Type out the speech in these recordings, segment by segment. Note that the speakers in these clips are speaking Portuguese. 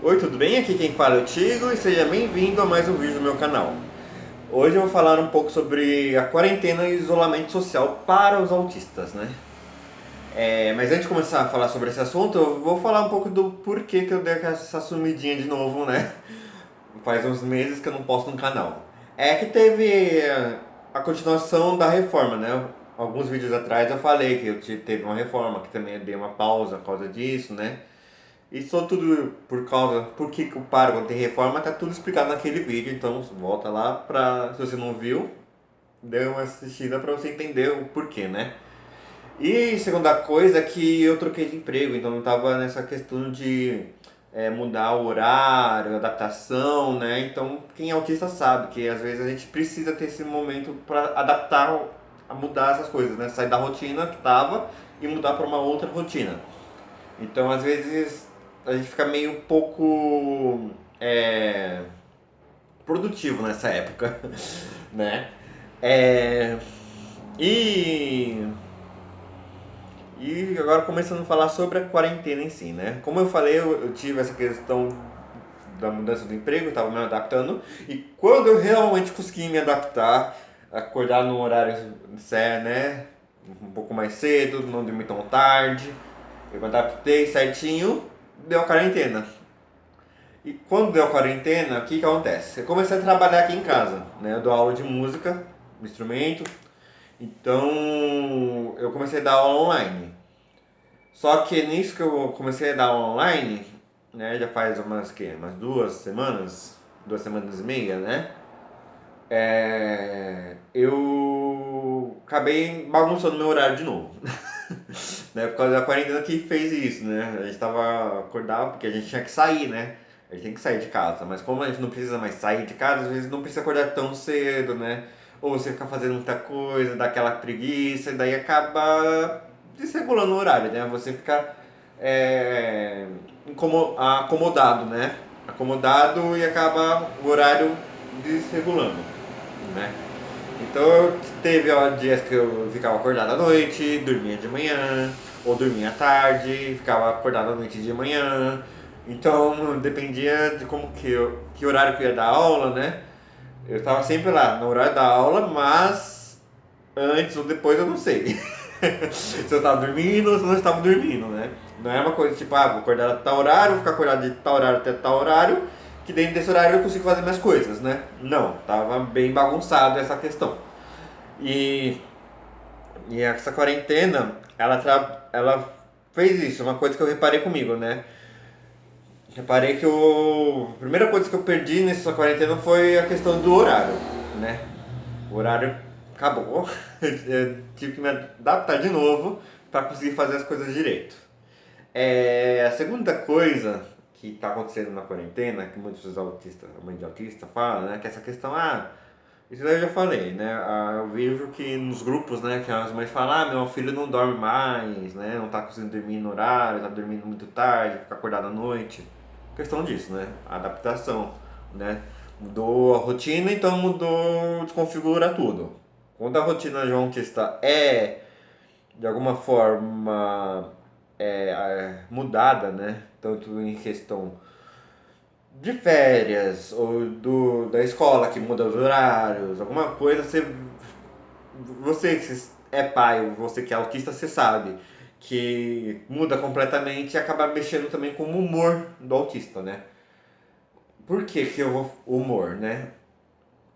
Oi, tudo bem? Aqui quem fala é o Tigo e seja bem-vindo a mais um vídeo do meu canal. Hoje eu vou falar um pouco sobre a quarentena e o isolamento social para os autistas, né? Mas antes de começar a falar sobre esse assunto, eu vou falar um pouco do porquê que eu dei essa sumidinha de novo, né? Faz uns meses que eu não posto no canal. É que teve a continuação da reforma, né? Alguns vídeos atrás eu falei que teve uma reforma, que também eu dei uma pausa por causa disso, né? Isso tudo por causa. Por que que eu paro quando tem reforma? Tá tudo explicado naquele vídeo. Então volta lá pra. Se você não viu, dê uma assistida pra você entender o porquê, né? E segunda coisa é que eu troquei de emprego, então eu tava nessa questão de mudar o horário, adaptação, né? Então quem é autista sabe que às vezes a gente precisa ter esse momento pra adaptar, a mudar essas coisas, né? Sair da rotina que tava e mudar pra uma outra rotina. Então, às vezes, a gente fica meio um pouco produtivo nessa época, né? É, e, e agora começando a falar sobre a quarentena em si, né? Como eu falei, eu tive essa questão da mudança do emprego, eu estava me adaptando, e quando eu realmente consegui me adaptar, acordar no horário, né? Um pouco mais cedo, não dormir tão tarde, eu me adaptei certinho, deu a quarentena. E quando deu a quarentena, o que que acontece? Eu comecei a trabalhar aqui em casa, né? Eu dou aula de música, instrumento, então eu comecei a dar aula online. Só que nisso que eu comecei a dar aula online, né? Já faz umas 2 semanas, 2 semanas e meia, né? Eu acabei bagunçando meu horário de novo. Né? Por causa da quarentena que fez isso, né? A gente tava acordado porque a gente tinha que sair, né? A gente tem que sair de casa, mas como a gente não precisa mais sair de casa, às vezes não precisa acordar tão cedo, né? Ou você fica fazendo muita coisa, dá aquela preguiça, e daí acaba desregulando o horário, né? Você fica acomodado, né? Acomodado e acaba o horário desregulando, né? Então teve dias que eu ficava acordado à noite, dormia de manhã, ou dormia à tarde, ficava acordado à noite e de manhã. Então dependia de que horário que eu ia dar aula, né? Eu estava sempre lá no horário da aula, mas antes ou depois eu não sei. Se eu estava dormindo ou se eu não estava dormindo, né? Não é uma coisa tipo, vou acordar a tal horário, vou ficar acordado de tal horário até tal horário, que dentro desse horário eu consigo fazer minhas coisas, né? Não, tava bem bagunçado essa questão. E, e essa quarentena, ela fez isso, uma coisa que eu reparei comigo, né? Reparei que a primeira coisa que eu perdi nessa quarentena foi a questão do horário, né? O horário acabou, eu tive que me adaptar de novo para conseguir fazer as coisas direito. A segunda coisa que está acontecendo na quarentena, que muitos autistas, a mãe de autista fala, né? Que é essa questão, isso daí eu já falei, né? Eu vejo que nos grupos, né, que as mães falam, meu filho não dorme mais, né? Não tá conseguindo dormir no horário, tá dormindo muito tarde, fica acordado à noite. Questão disso, né? Adaptação, né? Mudou a rotina, então mudou, desconfigura tudo. Quando a rotina de um autista de alguma forma, mudada, né? Tanto em questão de férias ou da escola que muda os horários, alguma coisa, você que é pai ou você que é autista, você sabe que muda completamente e acaba mexendo também com o humor do autista, né? Por que que eu vou humor, né?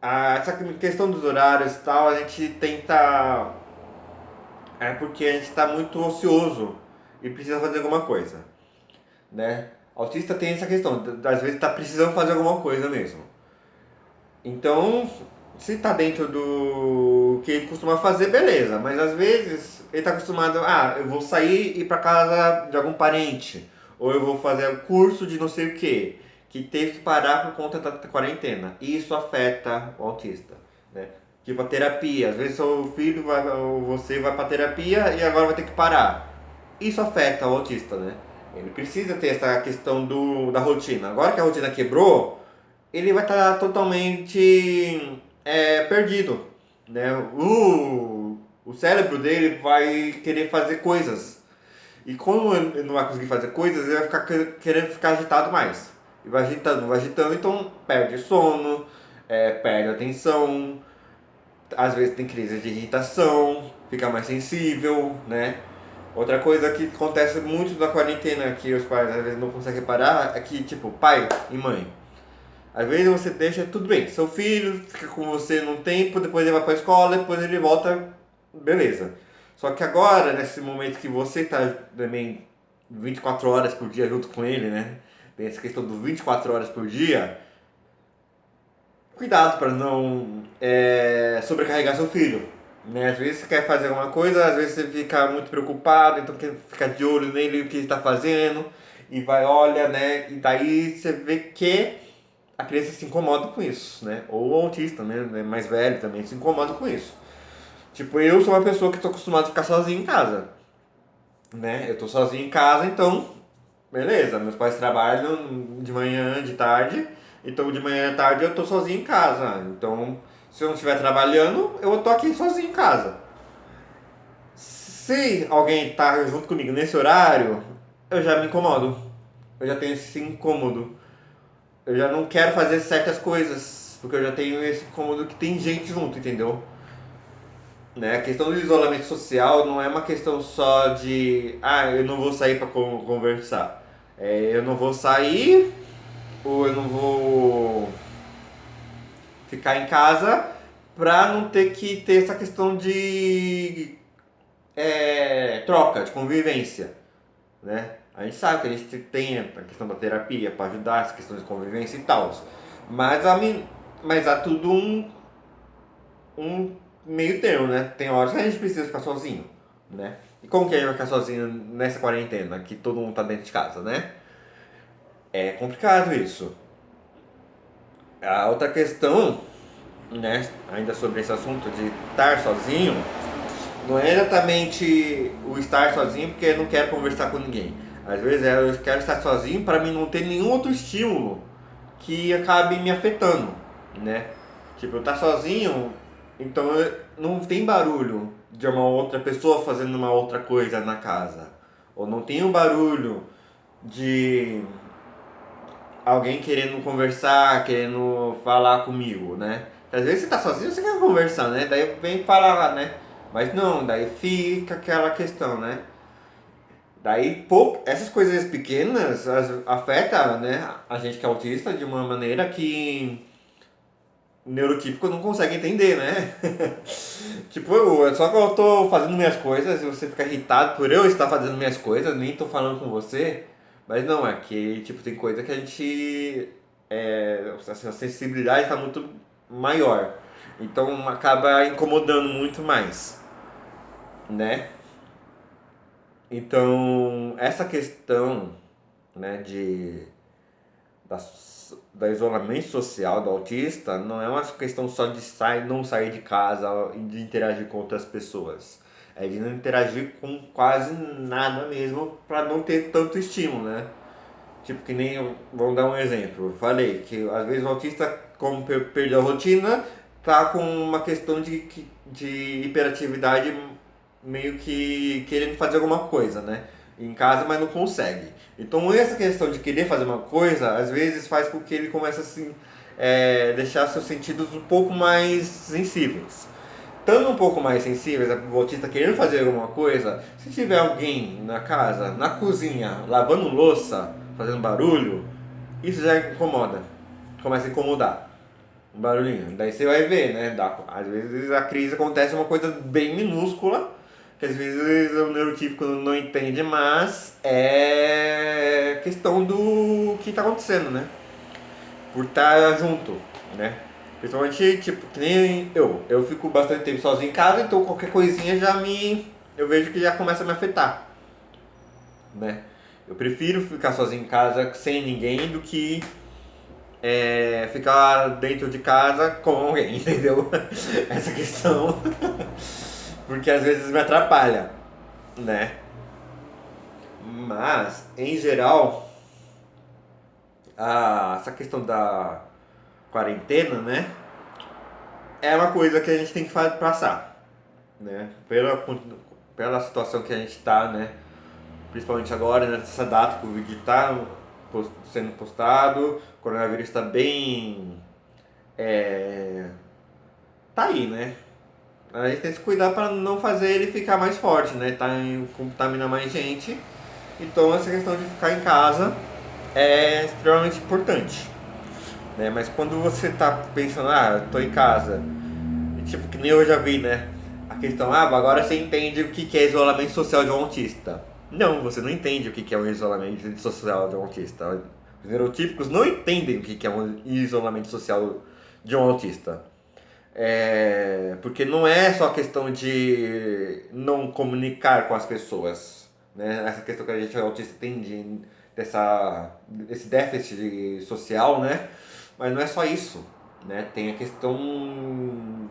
Essa questão dos horários e tal, a gente tenta. É porque a gente está muito ocioso e precisa fazer alguma coisa, né? Autista tem essa questão, às vezes está precisando fazer alguma coisa mesmo. Então, se tá dentro do que ele costuma fazer, beleza. Mas às vezes ele tá acostumado, eu vou sair e ir pra casa de algum parente. Ou eu vou fazer curso de não sei o que teve que parar por conta da quarentena. E isso afeta o autista, né? Tipo a terapia, às vezes seu filho vai, ou você vai pra terapia e agora vai ter que parar. Isso afeta o autista, né? Ele precisa ter essa questão da rotina. Agora que a rotina quebrou, ele vai estar totalmente perdido, né? O cérebro dele vai querer fazer coisas. E como ele não vai conseguir fazer coisas, ele vai ficar querendo ficar agitado mais. E vai agitando, então perde sono, perde atenção, às vezes tem crise de irritação, fica mais sensível, né? Outra coisa que acontece muito na quarentena, que os pais às vezes não conseguem parar, é que, tipo, pai e mãe. Às vezes você deixa tudo bem, seu filho fica com você num tempo, depois ele vai pra escola, depois ele volta, beleza. Só que agora, nesse momento que você tá também 24 horas por dia junto com ele, né? Tem essa questão dos 24 horas por dia, cuidado para não sobrecarregar seu filho. Né? Às vezes você quer fazer alguma coisa, às vezes você fica muito preocupado, então quer ficar de olho nele, o que ele está fazendo, e vai, olha, né? E daí você vê que a criança se incomoda com isso, né? Ou o autista, né? Mais velho também se incomoda com isso. Tipo, eu sou uma pessoa que estou acostumado a ficar sozinho em casa, né? Eu tô sozinho em casa, então, beleza. Meus pais trabalham de manhã, de tarde, então de manhã à tarde eu tô sozinho em casa. Então, se eu não estiver trabalhando, eu tô aqui sozinho em casa. Se alguém tá junto comigo nesse horário, eu já me incomodo. Eu já tenho esse incômodo. Eu já não quero fazer certas coisas, porque eu já tenho esse incômodo que tem gente junto, entendeu? Né? A questão do isolamento social não é uma questão só de, eu não vou sair para conversar. Eu não vou sair ou eu não vou ficar em casa pra não ter que ter essa questão de troca, de convivência, né? A gente sabe que a gente tem a questão da terapia para ajudar essa questão de convivência e tal, mas, mas há tudo um meio termo, né? Tem horas que a gente precisa ficar sozinho, né? E como que a gente vai ficar sozinho nessa quarentena, que todo mundo tá dentro de casa, né? É complicado isso. A outra questão, né, ainda sobre esse assunto de estar sozinho, não é exatamente o estar sozinho porque eu não quero conversar com ninguém. Às vezes eu quero estar sozinho para mim não ter nenhum outro estímulo que acabe me afetando, né? Tipo, eu estar sozinho, então não tem barulho de uma outra pessoa fazendo uma outra coisa na casa. Ou não tem o barulho de alguém querendo conversar, querendo falar comigo, né? Às vezes você tá sozinho, você quer conversar, né? Daí vem falar, né? Mas não, daí fica aquela questão, né? Daí, essas coisas pequenas afetam, né, a gente que é autista de uma maneira que o neurotípico não consegue entender, né? Tipo, só que eu tô fazendo minhas coisas e você fica irritado por eu estar fazendo minhas coisas, nem tô falando com você. Mas não, é que, tipo, tem coisa que a gente. Assim, a sensibilidade tá muito maior. Então acaba incomodando muito mais, né? Então, essa questão, né, da, da isolamento social do autista não é uma questão só de não sair de casa e de interagir com outras pessoas. É de não interagir com quase nada mesmo para não ter tanto estímulo, né? Tipo que nem, vamos dar um exemplo, eu falei que às vezes o autista, como perdeu a rotina, tá com uma questão de hiperatividade meio que querendo fazer alguma coisa, né? Em casa, mas não consegue. Então essa questão de querer fazer uma coisa, às vezes faz com que ele comece assim, deixar seus sentidos um pouco mais sensíveis. Estando um pouco mais sensíveis, o autista querendo fazer alguma coisa, se tiver alguém na casa, na cozinha, lavando louça, fazendo barulho, isso já incomoda. Começa a incomodar. Um barulhinho. Daí você vai ver, né? Às vezes a crise acontece uma coisa bem minúscula, que às vezes o neurotípico não entende, mas é questão do que está acontecendo, né? Por estar junto, né? Principalmente, tipo, que nem eu fico bastante tempo sozinho em casa, então qualquer coisinha eu vejo que já começa a me afetar, né? Eu prefiro ficar sozinho em casa sem ninguém do que ficar dentro de casa com alguém, entendeu? Essa questão. Porque às vezes me atrapalha, né? Mas, em geral, essa questão da quarentena, né? É uma coisa que a gente tem que passar, né? Pela situação que a gente está, né? Principalmente agora, nessa data que o vídeo tá. sendo postado, o coronavírus está bem. Tá aí, né? A gente tem que se cuidar para não fazer ele ficar mais forte, né? Contaminar mais gente. Então essa questão de ficar em casa é extremamente importante, né? Mas quando você tá pensando, tô em casa, e, tipo, que nem eu já vi, né? A questão, agora você entende o que é isolamento social de um autista. Não, você não entende o que é um isolamento social de um autista. Os neurotípicos não entendem o que é um isolamento social de um autista. Porque não é só questão de não comunicar com as pessoas, né? Essa questão que a gente autista tem desse déficit social, né? Mas não é só isso, né? Tem a questão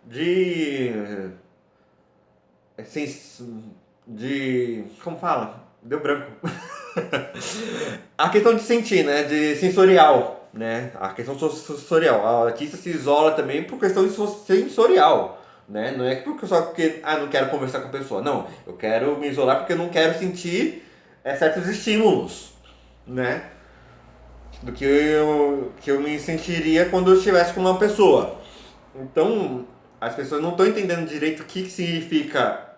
de como fala? Deu branco. A questão de sentir, né? De sensorial, né? A questão sensorial. A autista se isola também por questão de sensorial, né? Não é só porque não quero conversar com a pessoa. Não, eu quero me isolar porque eu não quero sentir certos estímulos, né? Do que eu me sentiria quando eu estivesse com uma pessoa. Então, as pessoas não estão entendendo direito o que significa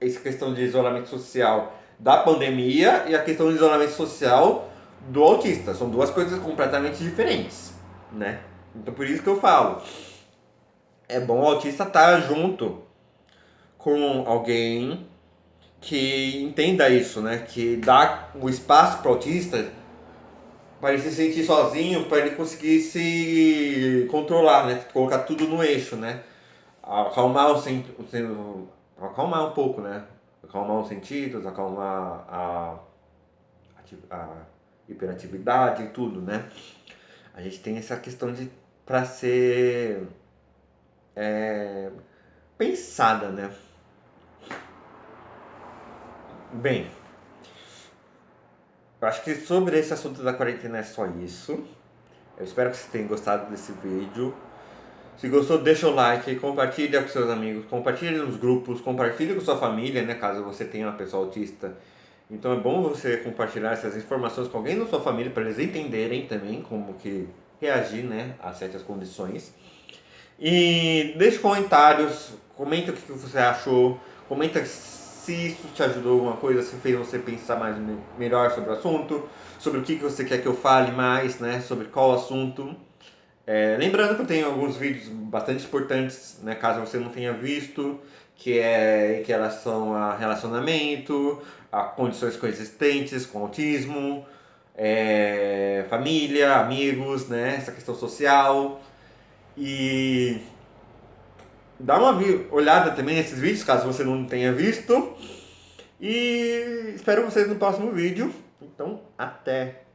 essa questão de isolamento social da pandemia e a questão de isolamento social do autista. São duas coisas completamente diferentes, né? Então por isso que eu falo, é bom o autista estar junto com alguém que entenda isso, né? Que dá o espaço para o autista para ele se sentir sozinho, para ele conseguir se controlar, né? Colocar tudo no eixo, né? Acalmar acalmar um pouco, né? Acalmar os sentidos, acalmar a hiperatividade e tudo, né? A gente tem essa questão de para ser pensada, né? Bem, eu acho que sobre esse assunto da quarentena é só isso. Eu espero que vocês tenham gostado desse vídeo. Se gostou, deixa o like, compartilha com seus amigos, compartilha nos grupos, compartilha com sua família, né? Caso você tenha uma pessoa autista. Então é bom você compartilhar essas informações com alguém da sua família para eles entenderem também como que reagir, né, a certas condições. E deixe comentários, comenta o que você achou, comenta se isso te ajudou alguma coisa, se fez você pensar melhor sobre o assunto, sobre o que você quer que eu fale mais, né, sobre qual assunto. Lembrando que eu tenho alguns vídeos bastante importantes, né, caso você não tenha visto, que é em relação a relacionamento, a condições coexistentes com autismo, família, amigos, né, essa questão social. E dá uma olhada também nesses vídeos, caso você não tenha visto. E espero vocês no próximo vídeo. Então, até!